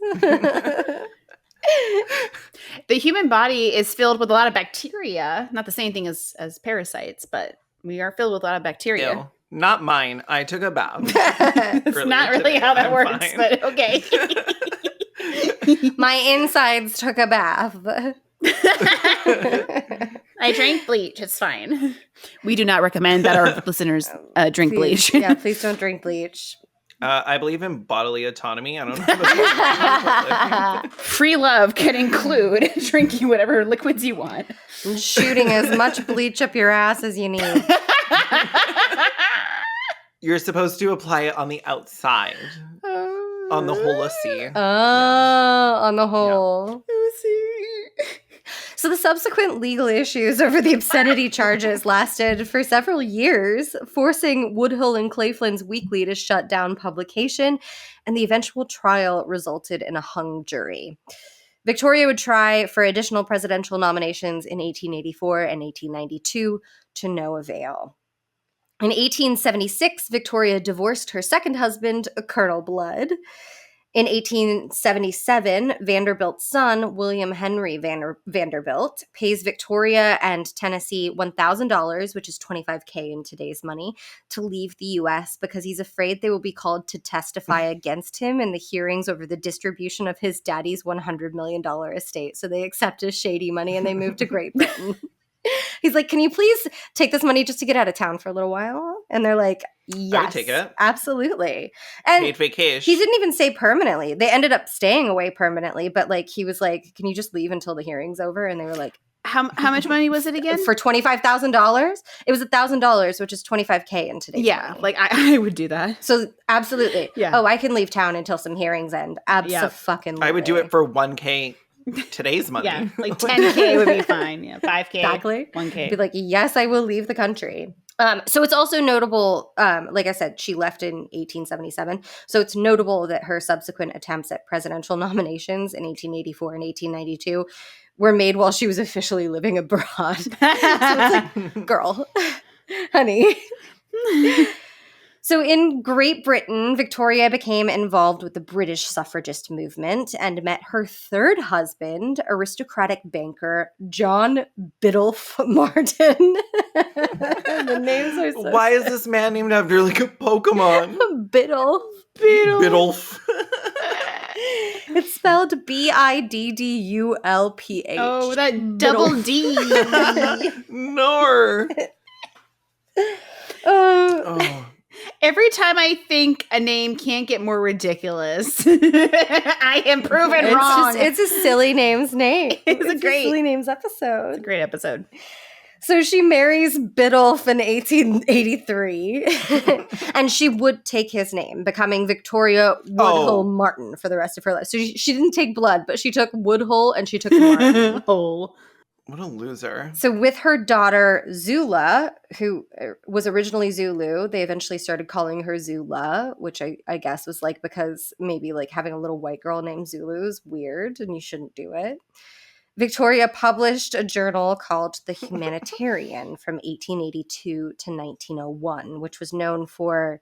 The human body is filled with a lot of bacteria. Not the same thing as parasites, but we are filled with a lot of bacteria. Ew. Not mine. I took a bath. It's not really how that works, fine. But okay. My insides took a bath. I drank bleach. It's fine. We do not recommend that our listeners drink bleach. Yeah, please don't drink bleach. I believe in bodily autonomy. I don't know. Free love can include drinking whatever liquids you want. And shooting as much bleach up your ass as you need. You're supposed to apply it on the outside. On the whole C. On the whole. Yeah. So the subsequent legal issues over the obscenity charges lasted for several years, forcing Woodhull and Claflin's Weekly to shut down publication, and the eventual trial resulted in a hung jury. Victoria would try for additional presidential nominations in 1884 and 1892 to no avail. In 1876, Victoria divorced her second husband, Colonel Blood. In 1877, Vanderbilt's son, William Henry Vanderbilt, pays Victoria and Tennessee $1,000, which is $25K in today's money, to leave the U.S. because he's afraid they will be called to testify against him in the hearings over the distribution of his daddy's $100 million estate. So they accept his shady money and they move to Great Britain. He's like, can you please take this money just to get out of town for a little while? And they're like, yes. I would take it. Absolutely. And paid vacation. He didn't even say permanently. They ended up staying away permanently, but like he was like, can you just leave until the hearing's over? And they were like, how much money was it again? For $25,000? It was $1,000, which is $25K in today's money. Like I would do that. So absolutely. Yeah. Oh, I can leave town until some hearings end. Abso-fucking-lutely. I would do it for $1K today's money. Yeah, like $10K would be fine. Yeah, $5K, exactly. $1K. Be like, yes, I will leave the country. So it's also notable, like I said, she left in 1877. So it's notable that her subsequent attempts at presidential nominations in 1884 and 1892 were made while she was officially living abroad. So it's like, girl, honey. So in Great Britain, Victoria became involved with the British suffragist movement and met her third husband, aristocratic banker John Biddulph Martin. The names are so Why is this man named after like a Pokemon? Biddulph. Biddulph. It's spelled Biddulph. Oh, that double D. Nor. Oh. Every time I think a name can't get more ridiculous, I am proven wrong. It's a silly names name. It's a silly names episode. It's a great episode. So she marries Biddulph in 1883, and she would take his name, becoming Victoria Woodhull Martin for the rest of her life. So she didn't take blood, but she took Woodhull and she took Martin. What a loser. So with her daughter Zula, who was originally Zulu, they eventually started calling her Zula, which I guess was like because maybe like having a little white girl named Zulu is weird and you shouldn't do it. Victoria published a journal called The Humanitarian from 1882 to 1901, which was known for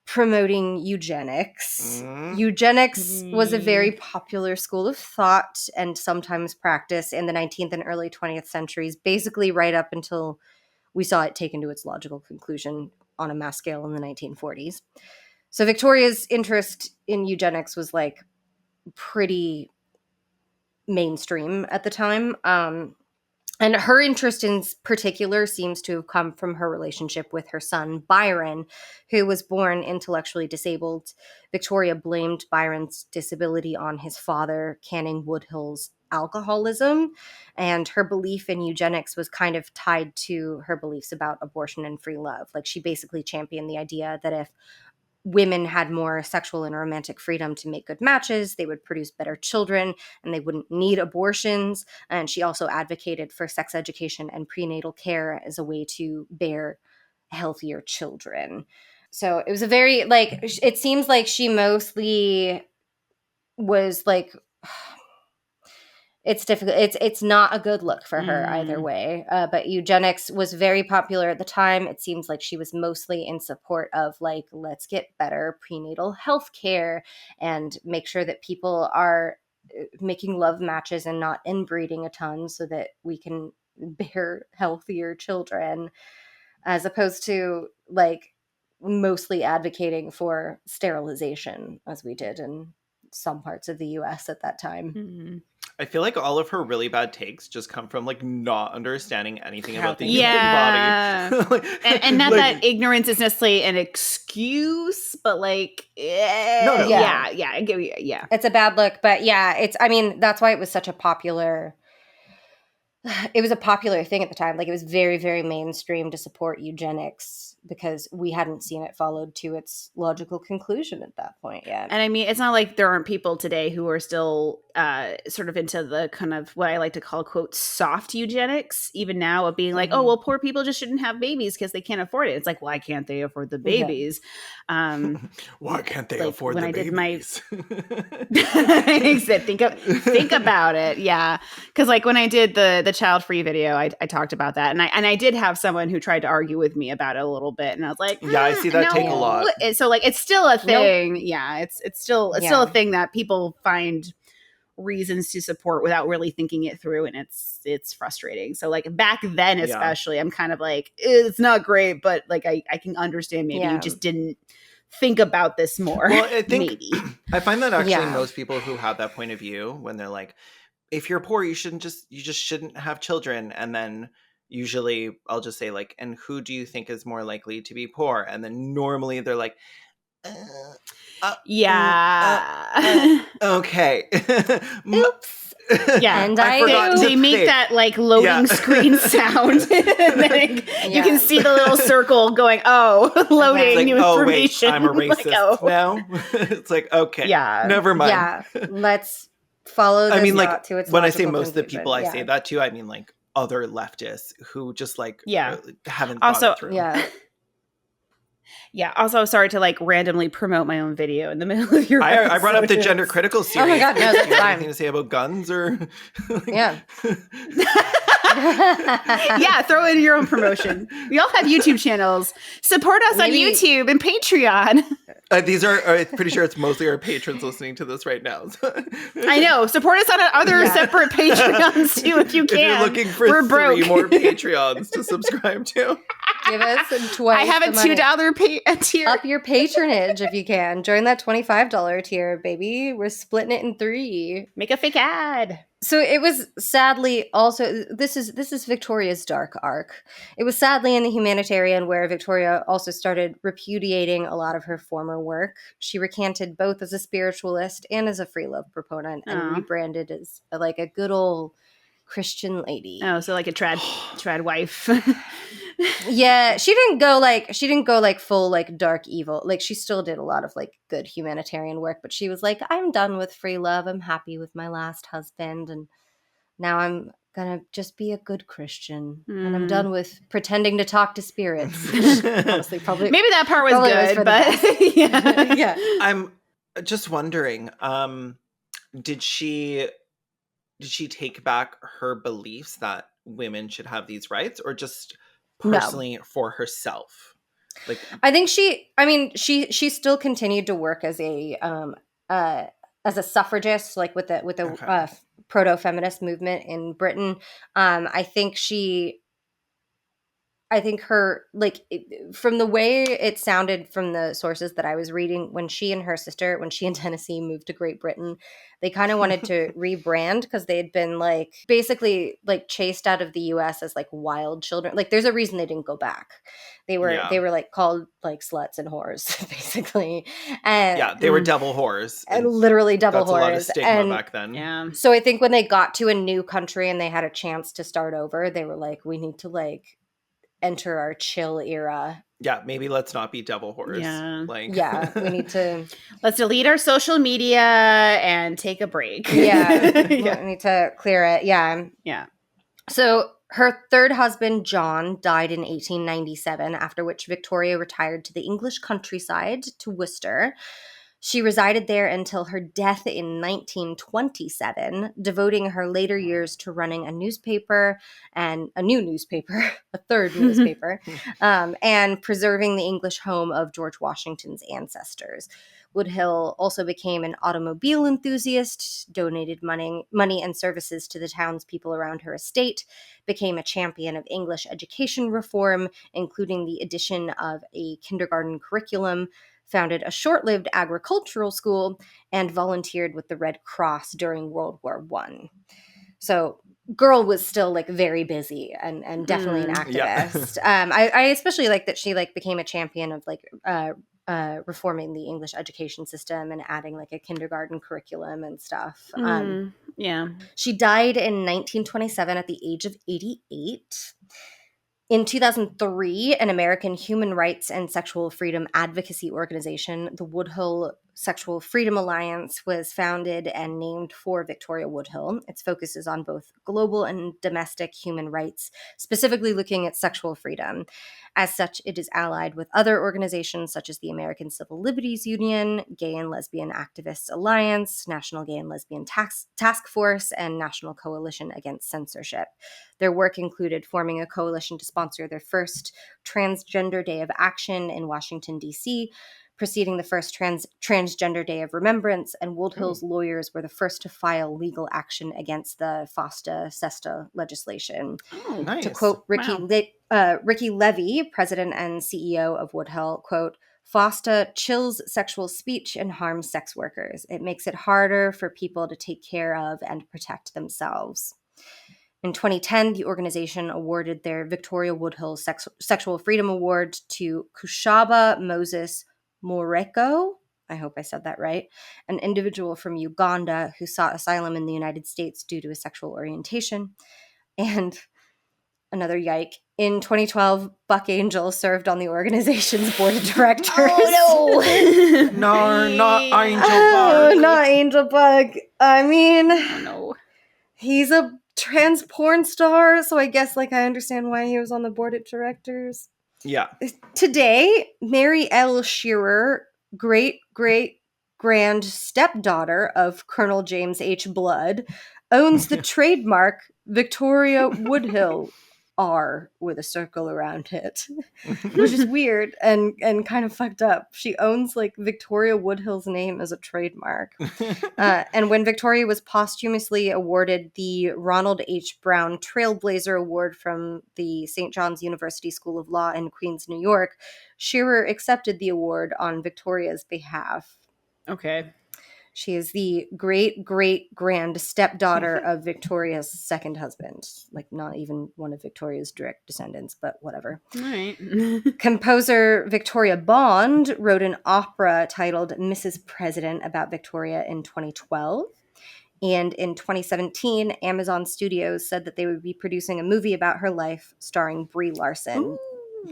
promoting eugenics. Eugenics was a very popular school of thought and sometimes practice in the 19th and early 20th centuries, basically right up until we saw it taken to its logical conclusion on a mass scale in the 1940s. So Victoria's interest in eugenics was like pretty mainstream at the time. And her interest in particular seems to have come from her relationship with her son, Byron, who was born intellectually disabled. Victoria blamed Byron's disability on his father, Canning Woodhull's alcoholism, and her belief in eugenics was kind of tied to her beliefs about abortion and free love. Like she basically championed the idea that if women had more sexual and romantic freedom to make good matches, they would produce better children, and they wouldn't need abortions. And she also advocated for sex education and prenatal care as a way to bear healthier children. So it was a very, like, it seems like she mostly was like, it's difficult. It's not a good look for her either way. But eugenics was very popular at the time. It seems like she was mostly in support of like, let's get better prenatal health care and make sure that people are making love matches and not inbreeding a ton so that we can bear healthier children, as opposed to like mostly advocating for sterilization as we did in some parts of the US at that time. Mm-hmm. I feel like all of her really bad takes just come from like not understanding anything about the human body. and not that ignorance is necessarily an excuse, but like, yeah, I get you. Yeah, it's a bad look, but yeah, I mean, that's why it was such a popular. It was a popular thing at the time. Like it was very, very mainstream to support eugenics because we hadn't seen it followed to its logical conclusion at that point yet. And I mean, it's not like there aren't people today who are still sort of into the kind of what I like to call, quote, soft eugenics, even now, of being like, oh, well, poor people just shouldn't have babies because they can't afford it. It's like, why can't they afford the babies? Why can't they afford the babies? Think about it. Yeah. Because like when I did the child-free video, I talked about that. And I did have someone who tried to argue with me about it a little bit. And I was like, yeah, I see that take a lot. So like, it's still a thing. Nope. Yeah. It's still a thing that people find reasons to support without really thinking it through, and it's frustrating. So like back then especially, I'm kind of like, it's not great, but like I can understand maybe you just didn't think about this more. Well, I think maybe I find that actually most people who have that point of view, when they're like, if you're poor, you just shouldn't have children, and then usually I'll just say like, and who do you think is more likely to be poor? And then normally they're like, okay. Oops. Yeah, and they make that like loading screen sound. And then you can see the little circle going, oh, loading new information. Wait, I'm a racist now. It's like, okay, never mind. Yeah, let's follow this. I mean, like, to its when I say most of the people I say that to, I mean like other leftists who just like haven't thought it through. Yeah. Also, sorry to like randomly promote my own video in the middle of your. I brought up the gender critical series. Oh my god, no, that's fine. Anything to say about guns or? Yeah. Yeah, throw in your own promotion. We all have YouTube channels. Support us on YouTube and Patreon. These are, I'm pretty sure it's mostly our patrons listening to this right now. I know. Support us on other separate Patreons too, if you can. If you're looking for three more Patreons to subscribe to. Give us twice. I have a $2 tier. Up your patronage if you can. Join that $25 tier, baby. We're splitting it in 3. Make a fake ad. So it was sadly also, this is Victoria's dark arc. It was sadly in the humanitarian where Victoria also started repudiating a lot of her former work. She recanted both as a spiritualist and as a free love proponent and rebranded as like a good old Christian lady. Oh, so like a trad wife. Yeah, she didn't go like full like dark evil. Like she still did a lot of like good humanitarian work, but she was like, I'm done with free love. I'm happy with my last husband, and now I'm gonna just be a good Christian, and I'm done with pretending to talk to spirits. Honestly, probably maybe that part was good, but yeah. I'm just wondering, did she take back her beliefs that women should have these rights, or just personally for herself? Like, I think she still continued to work as a suffragist, like with the proto-feminist movement in Britain. I think her, like, from the way it sounded from the sources that I was reading, when she and Tennessee moved to Great Britain, they kind of wanted to rebrand because they had been, like, basically, like, chased out of the U.S. as, like, wild children. Like, there's a reason they didn't go back. They were, like, called, like, sluts and whores, basically. And they were devil whores. And literally devil whores. That's a lot of stigma back then. Yeah. So I think when they got to a new country and they had a chance to start over, they were like, we need to, like, enter our chill era. Yeah, maybe let's not be devil whores. We need to let's delete our social media and take a break. We need to clear it. Yeah. So her third husband, John, died in 1897, after which Victoria retired to the English countryside to Worcester. She resided there until her death in 1927, devoting her later years to running a newspaper, a third newspaper, and preserving the English home of George Washington's ancestors. Woodhull also became an automobile enthusiast, donated money and services to the townspeople around her estate, became a champion of English education reform, including the addition of a kindergarten curriculum, founded a short-lived agricultural school, and volunteered with the Red Cross during World War I. So, girl was still, like, very busy and definitely an activist. Yeah. I especially like that she, like, became a champion of, like, reforming the English education system and adding, like, a kindergarten curriculum and stuff. She died in 1927 at the age of 88. In 2003, an American human rights and sexual freedom advocacy organization, the Woodhull Sexual Freedom Alliance was founded and named for Victoria Woodhull. Its focus is on both global and domestic human rights, specifically looking at sexual freedom. As such, it is allied with other organizations such as the American Civil Liberties Union, Gay and Lesbian Activists Alliance, National Gay and Lesbian Task Force, and National Coalition Against Censorship. Their work included forming a coalition to sponsor their first Transgender Day of Action in Washington, D.C., preceding the first Transgender Day of Remembrance, and Woodhull's lawyers were the first to file legal action against the FOSTA-SESTA legislation. Oh, nice. To quote Ricky Levy, president and CEO of Woodhull, quote, "FOSTA chills sexual speech and harms sex workers. It makes it harder for people to take care of and protect themselves." In 2010, the organization awarded their Victoria Woodhull Sexual Freedom Award to Kushaba Moses Moreko, I hope I said that right, an individual from Uganda who sought asylum in the United States due to his sexual orientation. And another yike, in 2012, Buck Angel served on the organization's board of directors. Oh, no. No, not Angel Buck. Not Angel Buck. I mean, Oh, no. He's a trans porn star, so I guess I understand why he was on the board of directors. Yeah. Today, Mary L. Shearer, great-great-grand stepdaughter of Colonel James H. Blood, owns the trademark Victoria Woodhull R with a circle around it, which is weird and kind of fucked up. She owns Victoria Woodhull's name as a trademark. And when Victoria was posthumously awarded the Ronald H. Brown Trailblazer Award from the St. John's University School of Law in Queens, New York, Shearer accepted the award on Victoria's behalf. Okay. She is the great-great-grand stepdaughter of Victoria's second husband. Not even one of Victoria's direct descendants, but whatever. All right. Composer Victoria Bond wrote an opera titled Mrs. President about Victoria in 2012. And in 2017, Amazon Studios said that they would be producing a movie about her life starring Brie Larson. Ooh.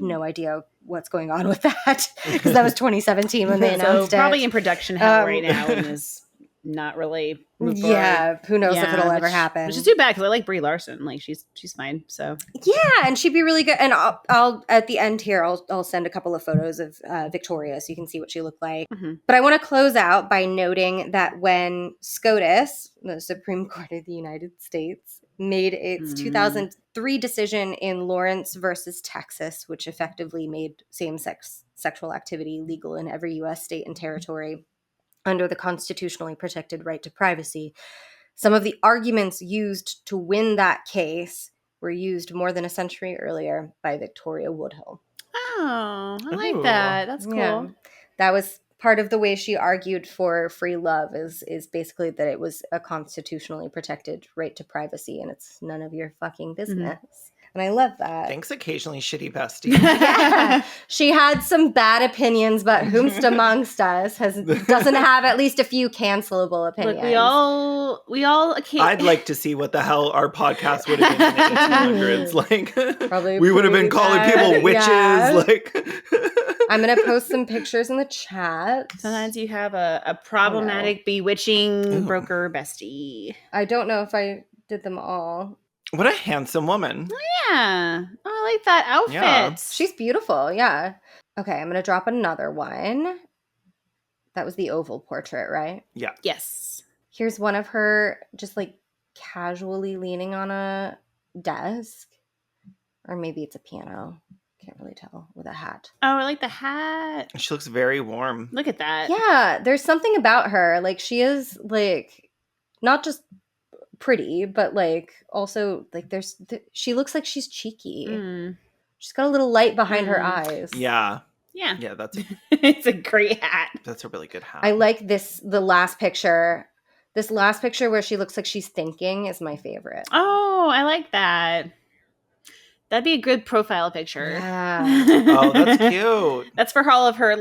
No idea what's going on with that, because that was 2017 when they announced it. Probably in production hell right now and is not really moved forward. Yeah, who knows if it'll ever happen. Which is too bad because I like Brie Larson. She's fine. So yeah, and she'd be really good. And I'll at the end here, I'll send a couple of photos of Victoria so you can see what she looked like. Mm-hmm. But I want to close out by noting that when SCOTUS, the Supreme Court of the United States, made its 2003 decision in Lawrence versus Texas, which effectively made same-sex sexual activity legal in every U.S. state and territory under the constitutionally protected right to privacy, some of the arguments used to win that case were used more than a century earlier by Victoria Woodhull. Oh, I like that. That's cool. Yeah. That was part of the way she argued for free love is basically that it was a constitutionally protected right to privacy and it's none of your fucking business. Mm-hmm. And I love that. Thanks occasionally, shitty bestie. Yeah. She had some bad opinions, but whomst amongst us doesn't have at least a few cancelable opinions. Look, we all I'd like to see what the hell our podcast would have been in the 1800s. Probably we would have been calling people witches. Yeah. I'm going to post some pictures in the chat. Sometimes you have a problematic, bewitching broker bestie. I don't know if I did them all. What a handsome woman. Yeah. Oh, I like that outfit. Yeah. She's beautiful. Yeah. Okay, I'm going to drop another one. That was the oval portrait, right? Yeah. Yes. Here's one of her just casually leaning on a desk. Or maybe it's a piano. Can't really tell, with a hat. Oh, I like the hat. She looks very warm. Look at that. Yeah, there's something about her. She is not just pretty, but also she looks like she's cheeky. She's got a little light behind her eyes. Yeah, that's it's a great hat. That's a really good hat. I like the last picture. This last picture where she looks like she's thinking is my favorite. Oh, I like that. That'd be a good profile picture. Yeah. Oh, that's cute. That's for all of her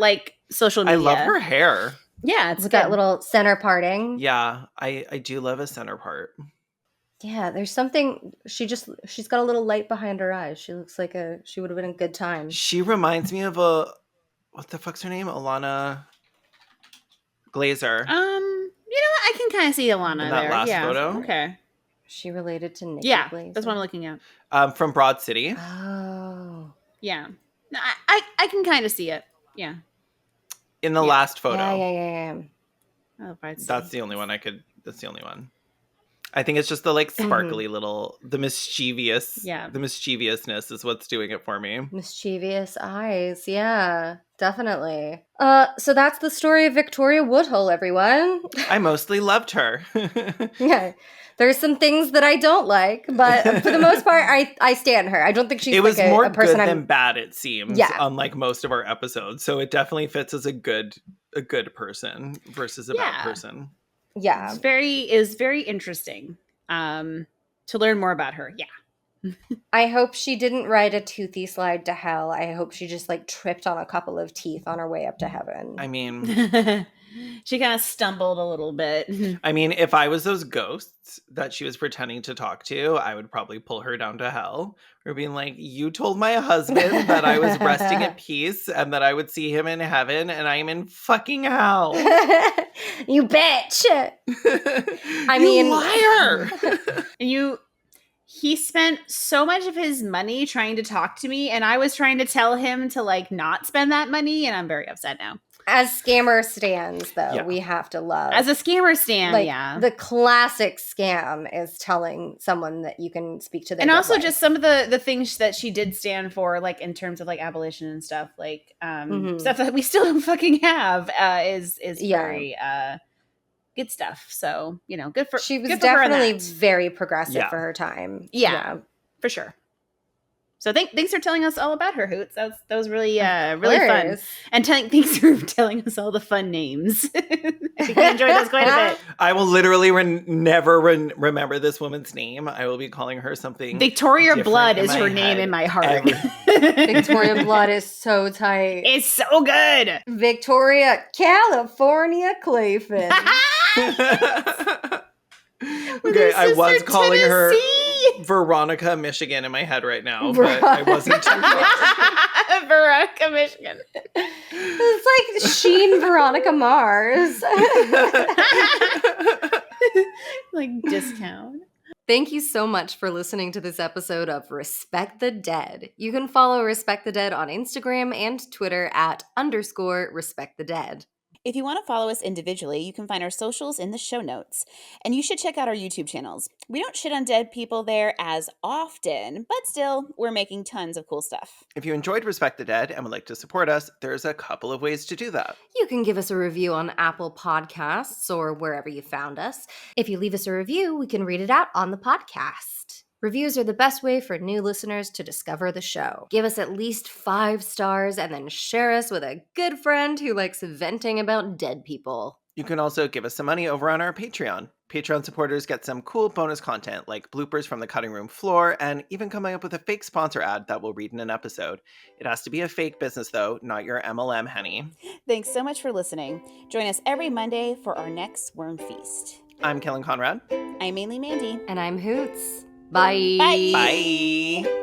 social media. I love her hair. Yeah, it's with that little center parting. Yeah, I do love a center part. Yeah, there's something. She's got a little light behind her eyes. She looks like she would have been a good time. She reminds me of what the fuck's her name? Alana. Glazer. You know what? I can kind of see Alana In that there. last yeah. photo. Okay. She related to Nikki Yeah, Glaser? that's what I'm looking at. From Broad City. Oh. Yeah. No, I can kind of see it. Yeah. In the last photo. Yeah. Oh, That's the only one that's the only one. I think it's just the like sparkly little, the mischievousness is what's doing it for me. Mischievous eyes. Yeah, definitely. So that's the story of Victoria Woodhull, everyone. I mostly loved her. Yeah. There's some things that I don't like, but for the most part, I stand her. I don't think she's it was like more a person good than bad, it seems, Yeah. unlike most of our episodes. So it definitely fits as a good person versus a bad person. Yeah. It was very interesting to learn more about her. Yeah. I hope she didn't ride a toothy slide to hell. I hope she just like tripped on a couple of teeth on her way up to heaven. I mean, she kind of stumbled a little bit. I mean, if I was those ghosts that she was pretending to talk to, I would probably pull her down to hell. Or being like, you told my husband that I was resting at peace and that I would see him in heaven, and I am in fucking hell. You bitch. I you mean, liar. And he spent so much of his money trying to talk to me, and I was trying to tell him to like not spend that money, and I'm very upset now. As scammer stands, though, we have to love. As a scammer stand, like, the classic scam is telling someone that you can speak to them. And also just some of the things that she did stand for, like in terms of like abolition and stuff, like stuff that we still don't fucking have, is very good stuff. So, you know, good for she was good for definitely her very progressive for her time. Yeah, for sure. So thanks for telling us all about her, Hoots. That was really really fun. And thanks for telling us all the fun names. I think we enjoyed those quite a bit. I will literally never remember this woman's name. I will be calling her something. Victoria Blood is her name in my heart. Victoria Blood is so tight. It's so good. Victoria, California Clayfin. Okay, I was calling her Veronica, Michigan in my head right now, but I wasn't too close. Veronica, Michigan. It's like Sheen Veronica Mars. Like discount. Thank you so much for listening to this episode of Respect the Dead. You can follow Respect the Dead on Instagram and Twitter at _Respect the Dead. If you want to follow us individually, you can find our socials in the show notes. And you should check out our YouTube channels. We don't shit on dead people there as often, but still, we're making tons of cool stuff. If you enjoyed Respect the Dead and would like to support us, there's a couple of ways to do that. You can give us a review on Apple Podcasts or wherever you found us. If you leave us a review, we can read it out on the podcast. Reviews are the best way for new listeners to discover the show. Give us at least 5 stars and then share us with a good friend who likes venting about dead people. You can also give us some money over on our Patreon. Patreon supporters get some cool bonus content like bloopers from the cutting room floor and even coming up with a fake sponsor ad that we'll read in an episode. It has to be a fake business though, not your MLM, Henny. Thanks so much for listening. Join us every Monday for our next Worm Feast. I'm Kellen Conrad. I'm Mainly Mandy. And I'm Hoots. Bye. Bye. Bye.